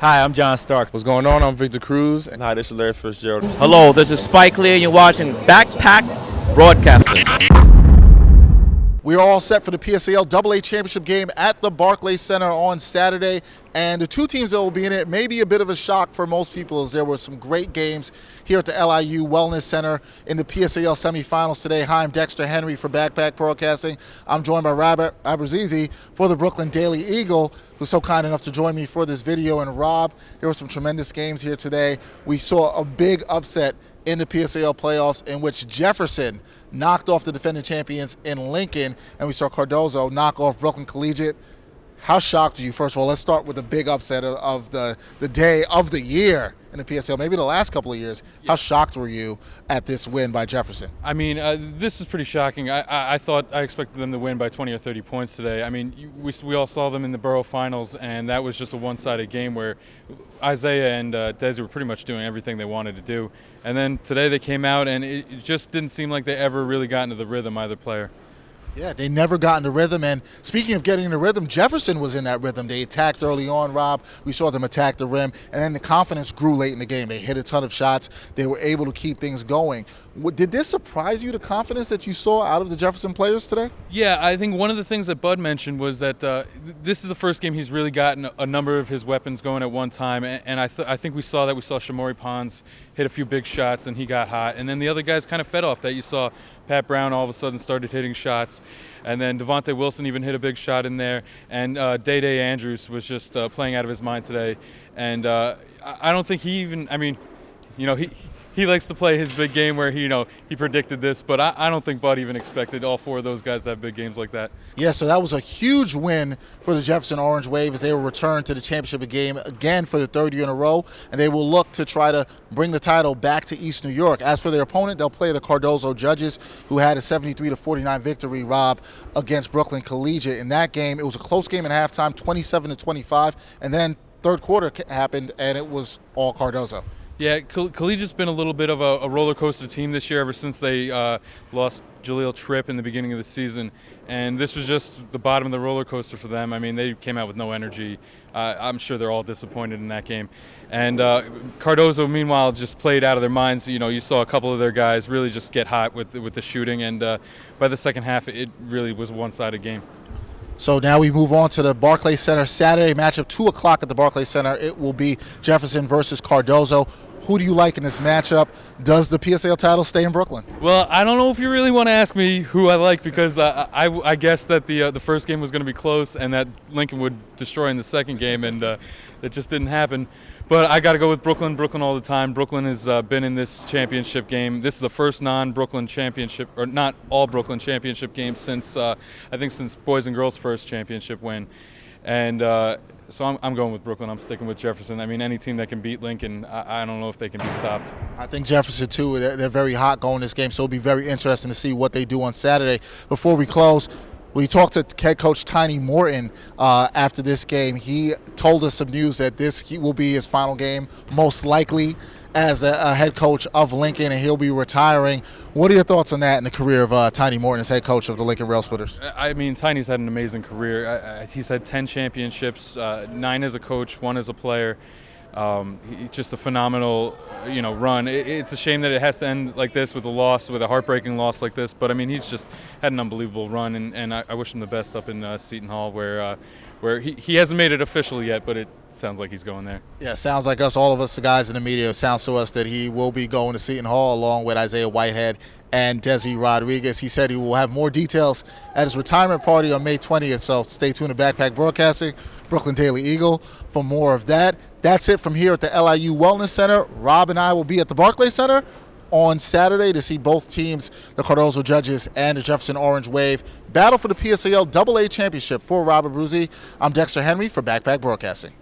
Hi, I'm John Stark. What's going on? I'm Victor Cruz. And hi, this is Larry Fitzgerald. Hello, this is Spike Lee, and you're watching Backpack Broadcasting. We are all set for the PSAL AA Championship game at the Barclays Center on Saturday. And the two teams that will be in it may be a bit of a shock for most people, as there were some great games here at the LIU Wellness Center in the PSAL Semifinals today. Hi, I'm Dexter Henry for Backpack Broadcasting. I'm joined by Rob Abruzzese for the Brooklyn Daily Eagle, who's so kind enough to join me for this video. And Rob, there were some tremendous games here today. We saw a big upset in the PSAL playoffs in which Jefferson knocked off the defending champions in Lincoln, and we saw Cardozo knock off Brooklyn Collegiate. How shocked are you? First of all, let's start with the big upset of the day of the year in the PSL, maybe the last couple of years. Yeah. How shocked were you at this win by Jefferson? I mean, this is pretty shocking. I expected them to win by 20 or 30 points today. I mean, we all saw them in the Borough Finals, and that was just a one-sided game where Isaiah and Desi were pretty much doing everything they wanted to do. And then today they came out, and it just didn't seem like they ever really got into the rhythm, either player. Yeah, they never got in the rhythm. And speaking of getting in the rhythm, Jefferson was in that rhythm. They attacked early on, Rob. We saw them attack the rim. And then the confidence grew late in the game. They hit a ton of shots. They were able to keep things going. Did this surprise you, the confidence that you saw out of the Jefferson players today? Yeah, I think one of the things that Bud mentioned was that this is the first game he's really gotten a number of his weapons going at one time. And I think we saw that. We saw Shamori Pons hit a few big shots, and he got hot. And then the other guys kind of fed off that. You saw Pat Brown all of a sudden started hitting shots. And then Devontae Wilson even hit a big shot in there. And Day-Day Andrews was just playing out of his mind today. And I don't think he even, I mean, you know, he likes to play his big game where he predicted this, but I don't think Bud even expected all four of those guys to have big games like that. Yeah, so that was a huge win for the Jefferson Orange Wave as they will return to the championship game again for the third year in a row, and they will look to try to bring the title back to East New York. As for their opponent, they'll play the Cardozo Judges, who had a 73-49 victory, Rob, against Brooklyn Collegiate. In that game, it was a close game at halftime, 27-25, and then third quarter happened, and it was all Cardozo. Yeah, Collegiate's been a little bit of a roller coaster team this year ever since they lost Jaleel Tripp in the beginning of the season. And this was just the bottom of the roller coaster for them. I mean, they came out with no energy. I'm sure they're all disappointed in that game. And Cardozo, meanwhile, just played out of their minds. You know, you saw a couple of their guys really just get hot with the shooting. And by the second half, it really was a one-sided game. So now we move on to the Barclays Center Saturday matchup, 2 o'clock at the Barclays Center. It will be Jefferson versus Cardozo. Who do you like in this matchup? Does the PSAL title stay in Brooklyn? Well, I don't know if you really want to ask me who I like, because I guess that the first game was going to be close and that Lincoln would destroy in the second game, and that just didn't happen. But I got to go with Brooklyn all the time. Brooklyn has been in this championship game. This is the first non-Brooklyn championship, or not all Brooklyn championship game since I think since boys and girls first championship win. And so I'm going with Brooklyn. I'm sticking with Jefferson. I mean, any team that can beat Lincoln, I don't know if they can be stopped. I think Jefferson, too, they're very hot going this game, so it'll be very interesting to see what they do on Saturday. Before we close, we talked to head coach Tiny Morton after this game. He told us some news that this will be his final game, most likely, as a head coach of Lincoln, and he'll be retiring. What are your thoughts on that in the career of Tiny Morton as head coach of the Lincoln Rail Splitters? I mean, Tiny's had an amazing career. He's had 10 championships, 9 as a coach, 1 as a player. He's just a phenomenal, run. It's a shame that it has to end like this with a heartbreaking loss like this. But I mean, he's just had an unbelievable run, and I wish him the best up in Seton Hall, where he hasn't made it official yet, but it sounds like he's going there. Yeah, sounds like all of us, the guys in the media, it sounds to us that he will be going to Seton Hall along with Isaiah Whitehead and Desi Rodriguez. He said he will have more details at his retirement party on May 20th, so stay tuned to Backpack Broadcasting, Brooklyn Daily Eagle, for more of that. That's it from here at the LIU Wellness Center. Rob and I will be at the Barclays Center on Saturday to see both teams, the Cardozo Judges and the Jefferson Orange Wave, battle for the PSAL AA Championship. For Rob Abruzzese, I'm Dexter Henry for Backpack Broadcasting.